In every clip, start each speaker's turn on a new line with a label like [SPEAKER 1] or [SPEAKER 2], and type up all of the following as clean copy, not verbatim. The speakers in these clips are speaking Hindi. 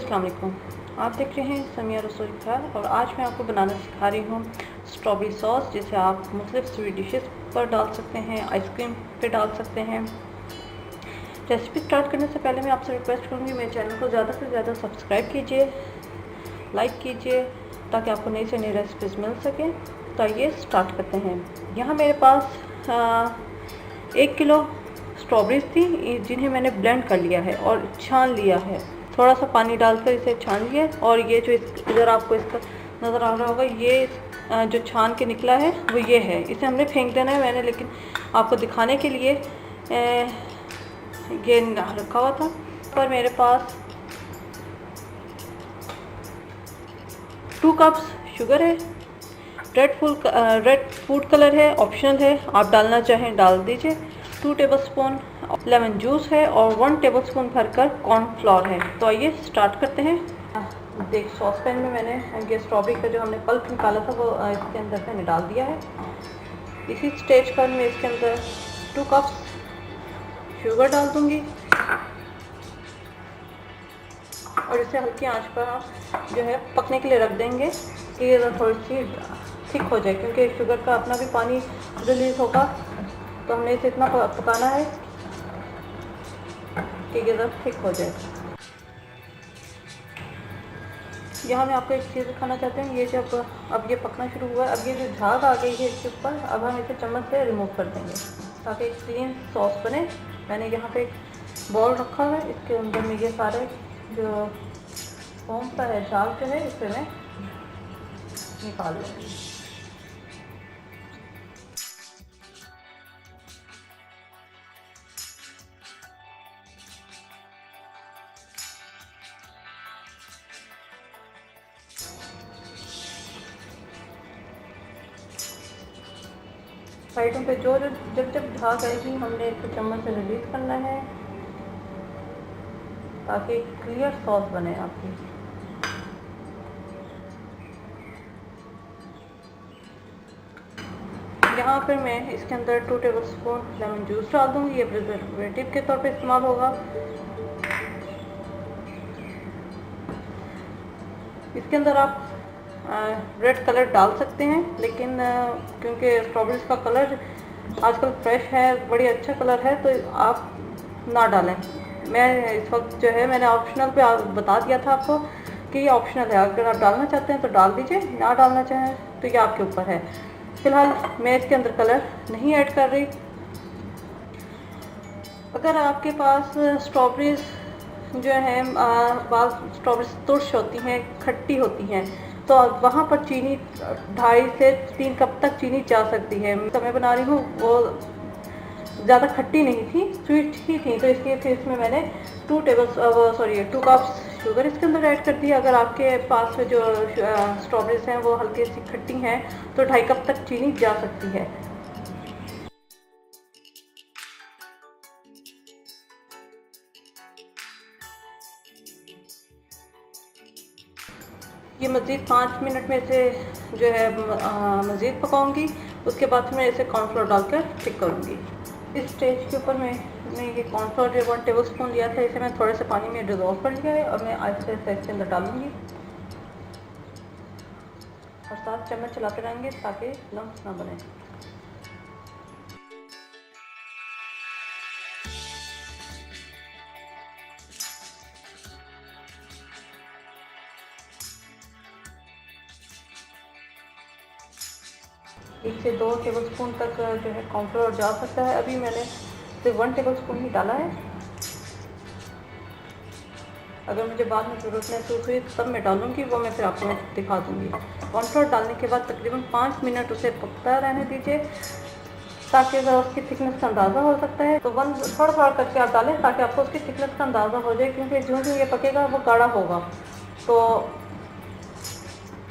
[SPEAKER 1] अस्सलाम वालेकुम। आप देख रहे हैं समिया रसोई घर और आज मैं आपको बनाना सिखा रही हूँ स्ट्रॉबेरी सॉस, जिसे आप मुख्तलिफ स्वीट डिशेस पर डाल सकते हैं, आइसक्रीम पे डाल सकते हैं। रेसिपी स्टार्ट करने से पहले मैं आपसे रिक्वेस्ट करूँगी मेरे चैनल को ज़्यादा से ज़्यादा सब्सक्राइब कीजिए, लाइक कीजिए ताकि आपको नई से नई रेसिपीज़ मिल सकें। तो आइए स्टार्ट करते हैं। यहाँ मेरे पास 1 किलो स्ट्रॉबेरीज थी जिन्हें मैंने ब्लेंड कर लिया है और छान लिया है। थोड़ा सा पानी डालकर इसे छान लिया और ये जो इधर आपको इसका नज़र आ रहा होगा, ये जो छान के निकला है वो ये है। इसे हमने फेंक देना है, मैंने लेकिन आपको दिखाने के लिए ये रखा हुआ था। पर मेरे पास 2 कप्स शुगर है। रेड फूड कलर है, ऑप्शनल है, आप डालना चाहें डाल दीजिए। 2 टेबलस्पून लेमन जूस है और 1 टेबलस्पून भरकर कॉर्नफ्लोर है। तो आइए स्टार्ट करते हैं। देख, सॉस पैन में मैंने ये स्ट्रॉबेरी का जो हमने पल्प निकाला था वो इसके अंदर मैंने डाल दिया है। इसी स्टेज पर मैं इसके अंदर 2 कप्स शुगर डाल दूँगी और इसे हल्की आंच पर आप जो है पकने के लिए रख देंगे कि ये थोड़ी सी थिक हो जाए, क्योंकि शुगर का अपना भी पानी रिलीज़ होगा। तो हमने इसे इतना पकाना है कि ये ज़रा थिक हो जाए। यहाँ मैं आपको एक चीज़ दिखाना चाहती हूँ, ये जब अब ये पकना शुरू हुआ है, अब ये जो झाग आ गई है इसके ऊपर, अब हम इसे चम्मच से रिमूव कर देंगे ताकि एक क्लीन सॉस बने। मैंने यहाँ पे एक बॉल रखा है, इसके अंदर में ये सारे जो फोम सा है, झाग जो है, इसे मैं निकाल लूँगी। साइडों पे जो जब झाग आएगी हमने इसे चम्मच से रिलीज़ करना है ताकि क्लियर सॉस बने आपकी। यहाँ पर मैं इसके अंदर 2 टेबलस्पून लेमन जूस डाल दूँगी। ये प्रिजर्वेटिव के तौर पे इस्तेमाल होगा। इसके अंदर आप रेड कलर डाल सकते हैं, लेकिन क्योंकि स्ट्रॉबेरीज का कलर आजकल फ्रेश है, बड़ी अच्छा कलर है, तो आप ना डालें। मैं इस वक्त जो है मैंने ऑप्शनल पे बता दिया था आपको कि ये ऑप्शनल है। अगर आप डालना चाहते हैं तो डाल दीजिए, ना डालना चाहें तो ये आपके ऊपर है। फ़िलहाल मैं इसके अंदर कलर नहीं ऐड कर रही। अगर आपके पास स्ट्रॉबेरीज जो है बाज़ स्ट्रॉबेरी तुर्श होती हैं, खट्टी होती हैं, तो वहाँ पर चीनी 2.5 से 3 कप तक चीनी जा सकती है। तो मैं बना रही हूँ वो ज़्यादा खट्टी नहीं थी, स्वीट ही थी, तो इसलिए फिर इसमें मैंने 2 कप्स शुगर इसके अंदर ऐड कर दिया। अगर आपके पास जो स्ट्रॉबेरीज हैं वो हल्की सी खट्टी हैं तो 2.5 कप तक चीनी जा सकती है। ये मज़ीद 5 मिनट में इसे जो है मज़ीद पकाऊंगी। उसके बाद मैं इसे कॉर्नफ्लोर डालकर थिक करूंगी। इस स्टेज के ऊपर मैंने ये कॉर्नफ्लोर जो 1 टेबलस्पून लिया था, इसे मैं थोड़े से पानी में डिज़ोल्व कर लिया है और मैं आहिस्ते आहिस्ते इसके अंदर डालूंगी और साथ चम्मच चलाते रहेंगे ताकि लम्स ना बने। एक से 2 टेबलस्पून तक जो है कॉर्नफ्लोर जा सकता है। अभी मैंने सिर्फ 1 टेबलस्पून ही डाला है। अगर मुझे बाद में ज़रूरत महसूस हुई तब मैं डालूँगी, वो मैं फिर आपको दिखा दूँगी। कॉर्नफ्लोर डालने के बाद तकरीबन 5 मिनट उसे पकता रहने दीजिए ताकि ज़रा उसकी थिकनेस का अंदाज़ा हो सकता है। तो थोड़ा थोड़ा करके आप डालें ताकि आपको उसकी थिकनेस का अंदाज़ा हो जाए, क्योंकि जो जो ये पकेगा वो गाढ़ा होगा। तो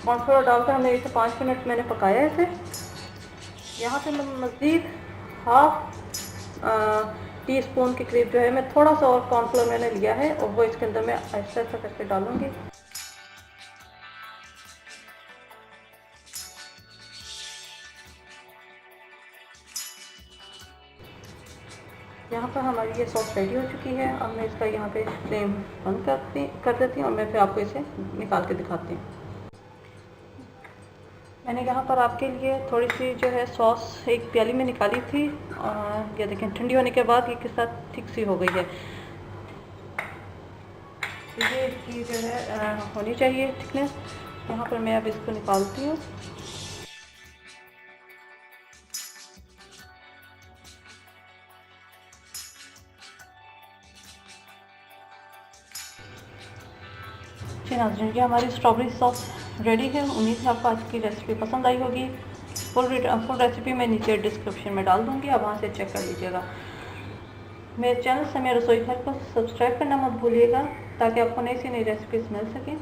[SPEAKER 1] कॉर्नफ्लोर डालकर हमने इसे 5 मिनट मैंने पकाया है इसे। यहाँ पे मैं मज़ीद हाफ टी स्पून के करीब जो है मैं थोड़ा सा और कॉर्नफ्लोर मैंने लिया है और वो इसके अंदर मैं ऐसा ऐसा करके डालूँगी। यहाँ पर हमारी ये सॉस रेडी हो चुकी है। अब मैं इसका यहाँ पे फ्लेम बंद कर देती हूँ और मैं फिर आपको इसे निकाल के दिखाती हूँ। मैंने यहाँ पर आपके लिए थोड़ी सी जो है सॉस एक प्याली में निकाली थी और ये देखें ठंडी होने के बाद ये किस तरह थिक सी हो गई है। ये इसकी जो है होनी चाहिए थिकनेस। यहाँ पर मैं अब इसको निकालती हूँ। जी नाज़रीन, ये हमारी स्ट्रॉबेरी सॉस रेडी है। उम्मीद है आपको आज की रेसिपी पसंद आई होगी। फुल रेसिपी मैं नीचे डिस्क्रिप्शन में डाल दूँगी, आप वहाँ से चेक कर लीजिएगा। मेरे चैनल से मेरे रसोई घर को सब्सक्राइब करना मत भूलिएगा ताकि आपको नई से नई रेसिपीज़ मिल सकें।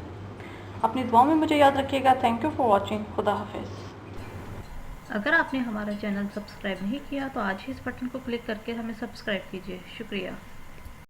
[SPEAKER 1] अपनी दुआओं में मुझे याद रखिएगा। Thank you for watching. खुदा हाफिज़। अगर आपने हमारा चैनल सब्सक्राइब नहीं किया तो आज ही इस बटन को क्लिक करके हमें सब्सक्राइब कीजिए। शुक्रिया।